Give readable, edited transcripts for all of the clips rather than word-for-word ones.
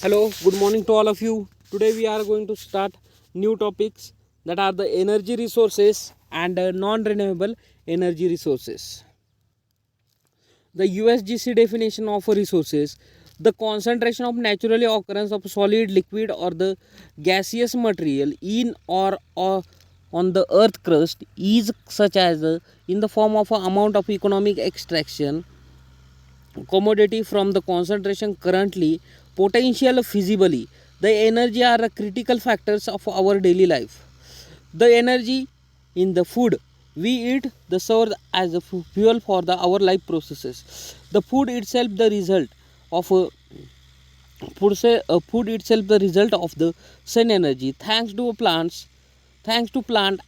Hello, good morning to all of you. Today we are going to start new topics that are the energy resources and non-renewable energy resources. The USGC definition of resources: the concentration of naturally occurrence of solid, liquid, or the gaseous material in or on the earth crust is such as in the form of an amount of economic extraction commodity from the concentration currently potential feasibly. The energy are the critical factors of our daily life. The energy in the food we eat the serves as a fuel for our life processes. The food itself the result of food itself the result of the sun energy thanks to plant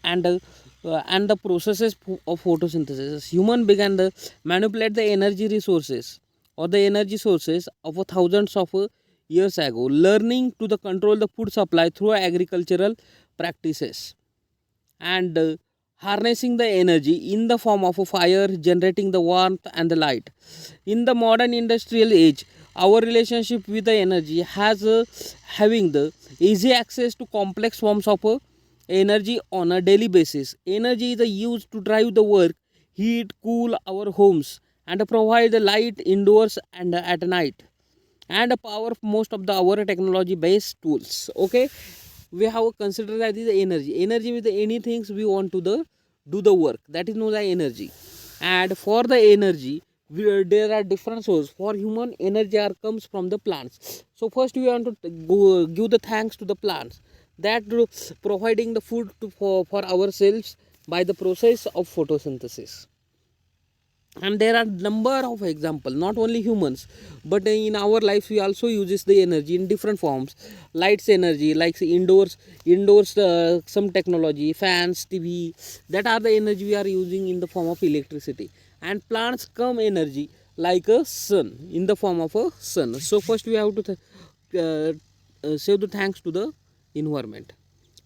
and the processes of photosynthesis. Human began to manipulate the energy resources or the energy sources of thousands of years ago, learning to the control the food supply through agricultural practices and harnessing the energy in the form of a fire, generating the warmth and the light. In the modern industrial age, our relationship with the energy has having the easy access to complex forms of energy on a daily basis. Energy is used to drive the work, heat, cool our homes, and provide the light indoors and at night, and power most of the our technology based tools. Okay, we have considered that is the energy with any things we want to the do the work, that is known as energy. And for the energy there are different sources. For human, energy are comes from the plants. So first we want to give the thanks to the plants that providing the food for ourselves by the process of photosynthesis. And there are number of example, not only humans but in our life we also uses the energy in different forms. Lights energy like indoors some technology, fans, TV, that are the energy we are using in the form of electricity. And plants come energy like a sun in the form of a sun. So first we have to say the thanks to the environment.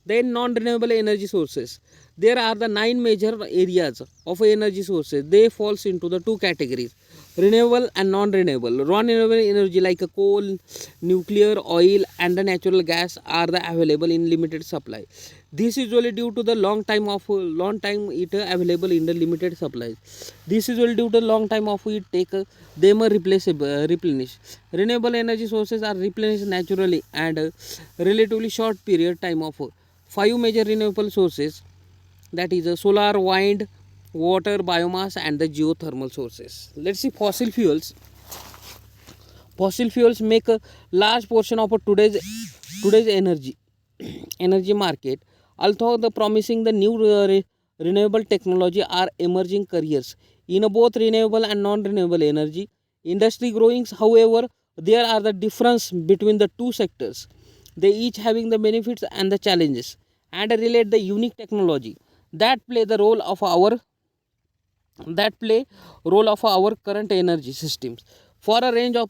Then non-renewable energy sources. There are the 9 major areas of energy sources. They falls into the two categories: renewable and non-renewable. Non-renewable energy like a coal, nuclear, oil, and the natural gas are the available in limited supply. This is only due to the long time it available in the limited supplies. This is only due to long time of it take them are replaceable replenish. Renewable energy sources are replenished naturally and relatively short period time of 5 major renewable sources, that is solar, wind, water, biomass, and the geothermal sources. Let's see fossil fuels. Fossil fuels make a large portion of today's energy market. Although the promising the new renewable technology are emerging careers in both renewable and non-renewable energy industry growing. However, there are the difference between the two sectors. They each having the benefits and the challenges, and relate the unique technology that play the role of our current energy systems. For a range of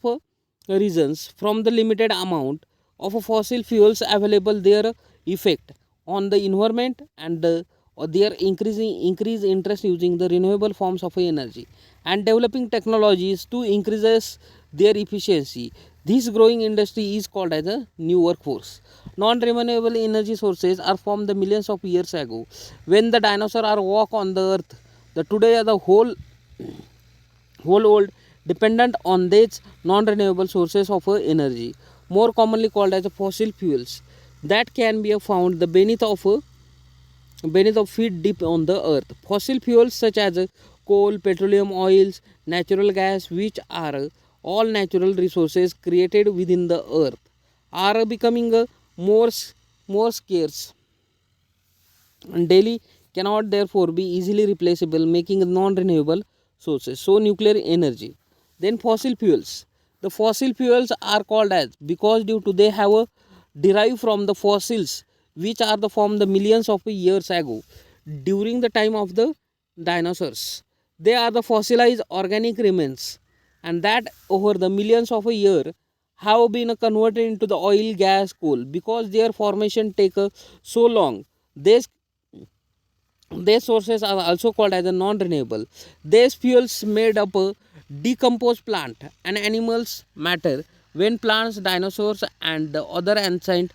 reasons, from the limited amount of fossil fuels available, their effect on the environment, and their increase interest using the renewable forms of energy, and developing technologies to increases their efficiency. This growing industry is called as a new workforce. Non-renewable energy sources are formed the millions of years ago when the dinosaurs are walk on the earth. The today the whole world dependent on these non-renewable sources of energy, more commonly called as fossil fuels, that can be found the beneath of feet deep on the earth. Fossil fuels such as coal, petroleum, oils, natural gas, which are all natural resources created within the earth, are becoming more more scarce and daily cannot therefore be easily replaceable, making non-renewable sources. So nuclear energy. Then fossil fuels. The fossil fuels are called as because due to they have derived from the fossils which are the from the millions of years ago during the time of the dinosaurs. They are the fossilized organic remains, and that over the millions of a year have been converted into the oil, gas, coal. Because their formation take so long, these these sources are also called as a non-renewable. These fuels made up a decomposed plant and animals matter When plants, dinosaurs, and the other ancient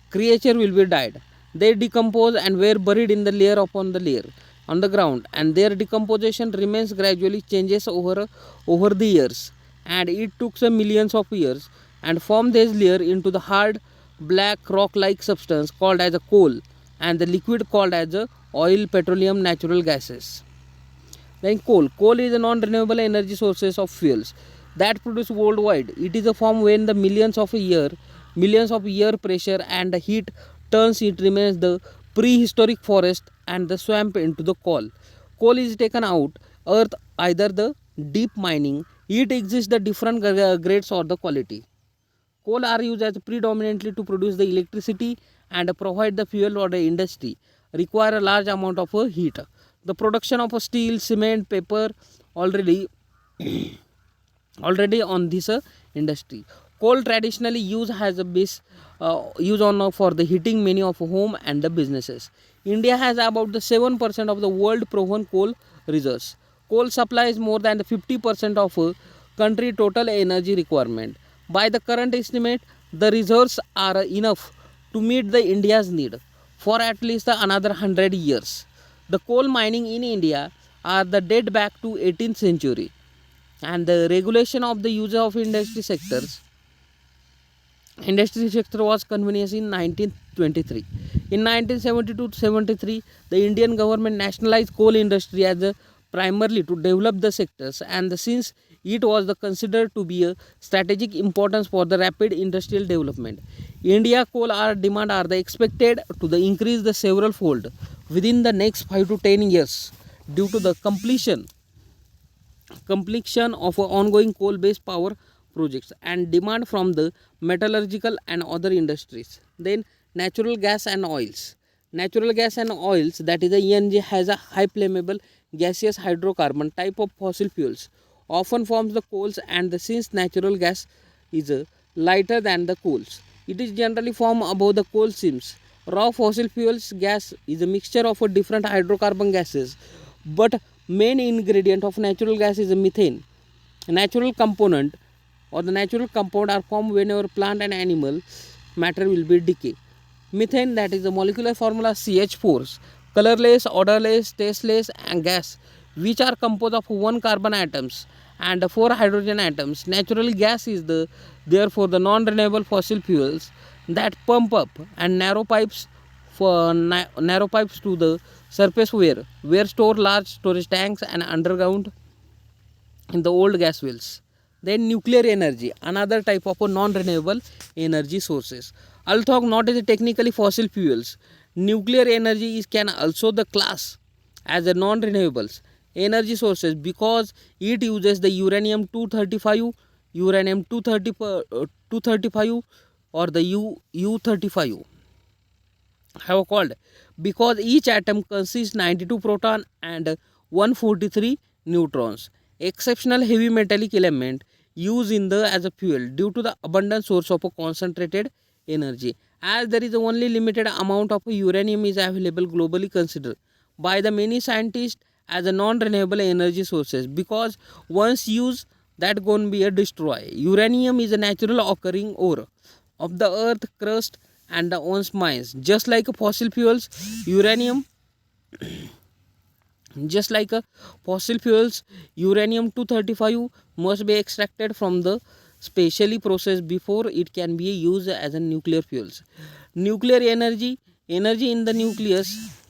creature will be died. They decompose and were buried in the layer upon the layer on the ground, and their decomposition remains gradually changes over the years, and it took some millions of years and formed this layer into the hard black rock like substance called as a coal and the liquid called as a oil, petroleum, natural gases. Then coal is a non-renewable energy sources of fuels that produce worldwide. It is a form when the millions of year pressure and the heat turns it remains the prehistoric forest and the swamp into the coal. Coal is taken out earth either the deep mining. It exists the different grades or the quality. Coal are used as predominantly to produce the electricity and provide the fuel or the industry require a large amount of heat. The production of steel, cement, paper already already on this industry. Coal traditionally used as a base use on for the heating many of home and the businesses. India has about the 7% of the world proven coal reserves. Coal supplies more than the 50% of country total energy requirement. By the current estimate, the reserves are enough to meet the India's need for at least another 100 years. The coal mining in India are the date back to 18th century, and the regulation of the use of industry sector was convenient in 1923. In 1972-73, the Indian government nationalized coal industry as a primarily to develop the sectors, and since it was considered to be a strategic importance for the rapid industrial development. India coal are demand are the expected to the increase the several fold within the next 5 to 10 years due to the completion of ongoing coal based power projects and demand from the metallurgical and other industries. Then natural gas and oils. Natural gas and oils, that is the ENG, has a high flammable gaseous hydrocarbon type of fossil fuels, often forms the coals, and since natural gas is lighter than the coals, it is generally formed above the coal seams. Raw fossil fuels gas is a mixture of different hydrocarbon gases, but main ingredient of natural gas is a methane. Natural component or the natural compound are formed whenever plant and animal matter will be decay. Methane, that is the molecular formula CH4, colorless, odorless, tasteless and gas which are composed of one carbon atoms and four hydrogen atoms. Natural gas is therefore the non-renewable fossil fuels that pump up and narrow pipes to the surface where store large storage tanks and underground in the old gas wells. Then nuclear energy, another type of a non-renewable energy sources. Although not as a technically fossil fuels, nuclear energy is can also the class as a non-renewables energy sources because it uses the uranium 235, uranium 235 or the U35 have called because each atom consists 92 proton and 143 neutrons. Exceptional heavy metallic element used in the as a fuel due to the abundant source of a concentrated energy. As there is only limited amount of uranium is available globally considered by the many scientists as a non-renewable energy sources because once used that going to be a destroy. Uranium is a natural occurring ore of the earth crust and the owns mines. Just like fossil fuels, uranium just like fossil fuels, uranium 235 must be extracted from the specially processed before it can be used as a nuclear fuels. Nuclear energy in the nucleus,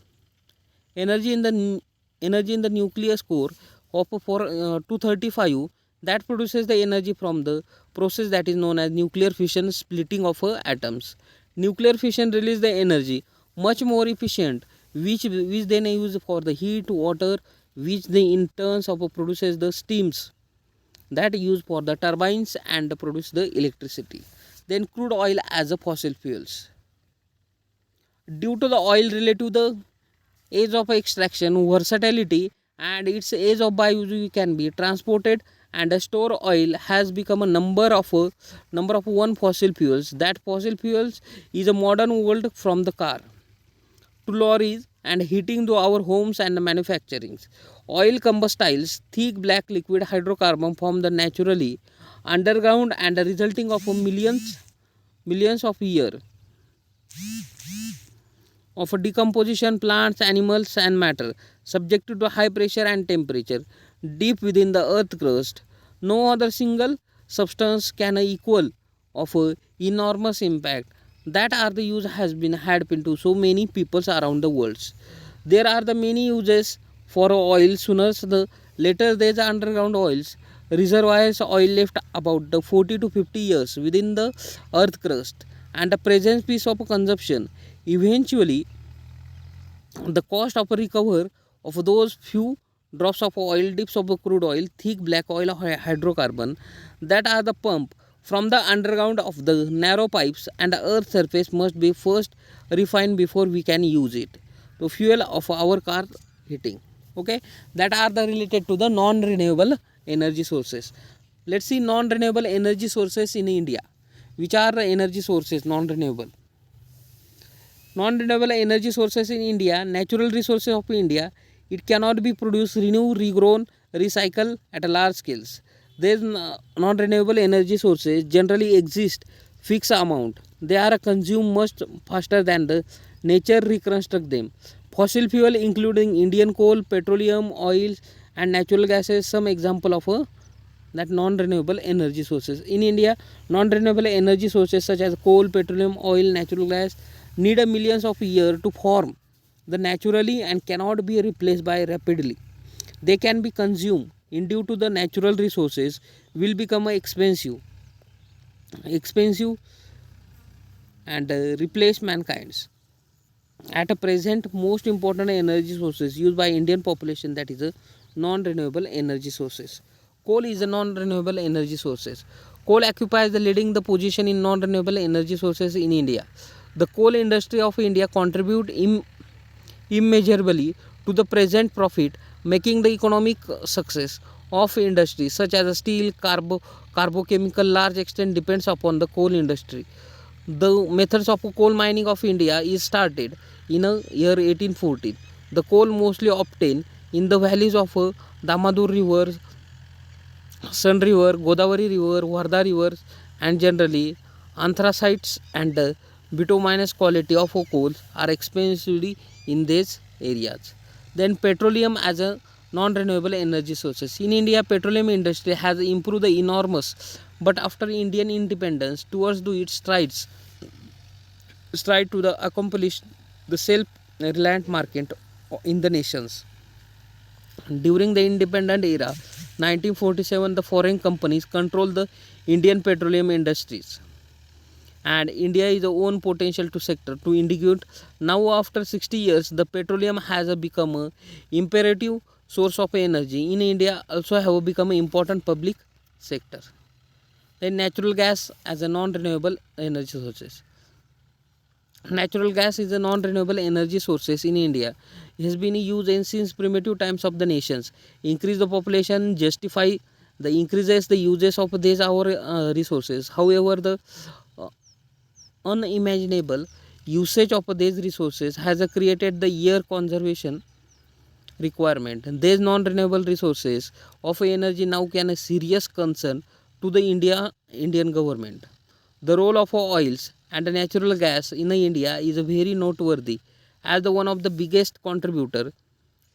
energy in the energy in the nucleus core of 235 that produces the energy from the process that is known as nuclear fission splitting of atoms. Nuclear fission release the energy much more efficient which then use for the heat water which they in turns of produces the steams that used for the turbines and produce the electricity. Then crude oil as a fossil fuels. Due to the oil related to the age of extraction, versatility and its age of biouse can be transported and store oil has become a number of one fossil fuels. That fossil fuels is a modern world from the car to lorries and heating to our homes and manufacturing. Oil combustibles, thick black liquid hydrocarbon formed naturally underground and resulting of millions of year of decomposition, plants, animals, and matter subjected to high pressure and temperature deep within the earth crust. No other single substance can equal of a enormous impact that are the use has been had into so many peoples around the world. There are the many uses for oil. Sooner the later there is underground oils reservoirs oil left about the 40 to 50 years within the earth crust and the present piece of consumption. Eventually, the cost of a recover of those few drops of oil, dips of crude oil, thick black oil or hydrocarbon that are the pump from the underground of the narrow pipes and the earth surface must be first refined before we can use it to fuel of our car heating. Okay, that are the related to the non-renewable energy sources. Let's see non-renewable energy sources in India. Which are the energy sources non-renewable? Non-renewable energy sources in India, natural resources of India, it cannot be produced, renew, regrown, recycle at a large scales. These non-renewable energy sources generally exist fixed amount. They are consumed much faster than the nature reconstruct them. Fossil fuel including Indian coal, petroleum, oils and natural gases some example of that non-renewable energy sources. In India, non-renewable energy sources such as coal, petroleum, oil, natural gas need a millions of years to form the naturally and cannot be replaced by rapidly. They can be consumed in due to the natural resources will become expensive and replace mankind's. At a present, most important energy sources used by Indian population that is a non-renewable energy sources. Coal is a non-renewable energy sources. Coal occupies the leading the position in non-renewable energy sources in India. The coal industry of India contribute immeasurably to the present profit, making the economic success of industries such as steel, carbochemical large extent depends upon the coal industry. The methods of coal mining of India is started in a year 1814. The coal mostly obtained in the valleys of Damadur River, Sun River, Godavari River, Wardha rivers, and generally anthracites and bituminous quality of coal are expensively in these areas. Then petroleum as a non-renewable energy sources. In India, petroleum industry has improved the enormous, but after Indian independence towards to its stride to the accomplish the self-reliant market in the nations. During the independent era, 1947, the foreign companies controlled the Indian petroleum industries, and India is the own potential to sector to indicate. Now, after 60 years, the petroleum has become a imperative source of energy in India. Also, have become an important public sector. Then, natural gas as a non-renewable energy sources. Natural gas is a non-renewable energy sources in India. It has been used in since primitive times of the nations. Increase the population justify the increases the uses of these our resources. However, the uh, unimaginable usage of these resources has created the air conservation requirement. These non-renewable resources of energy now can a serious concern to the Indian government. The role of oils and natural gas in India is very noteworthy as the one of the biggest contributor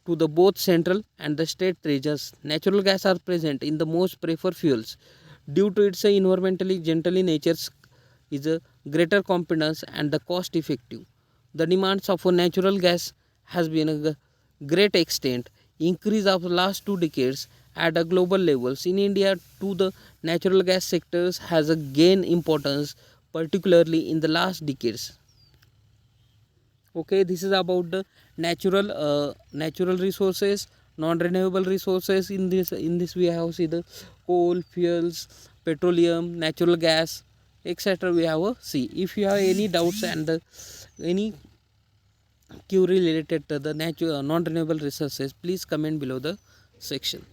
to the both central and the state treasures. Natural gas are present in the most preferred fuels due to its environmentally gentle nature is a greater competence and the cost effective. The demands of natural gas has been a great extent increase of the last 2 decades at a global levels. In India too, the natural gas sectors has a gain importance particularly in the last decades. Okay, this is about the natural resources, non renewable resources. In this we have see the coal, fuels, petroleum, natural gas, etc. We have a see. If you have any doubts and any query related to the non renewable resources, please comment below the section.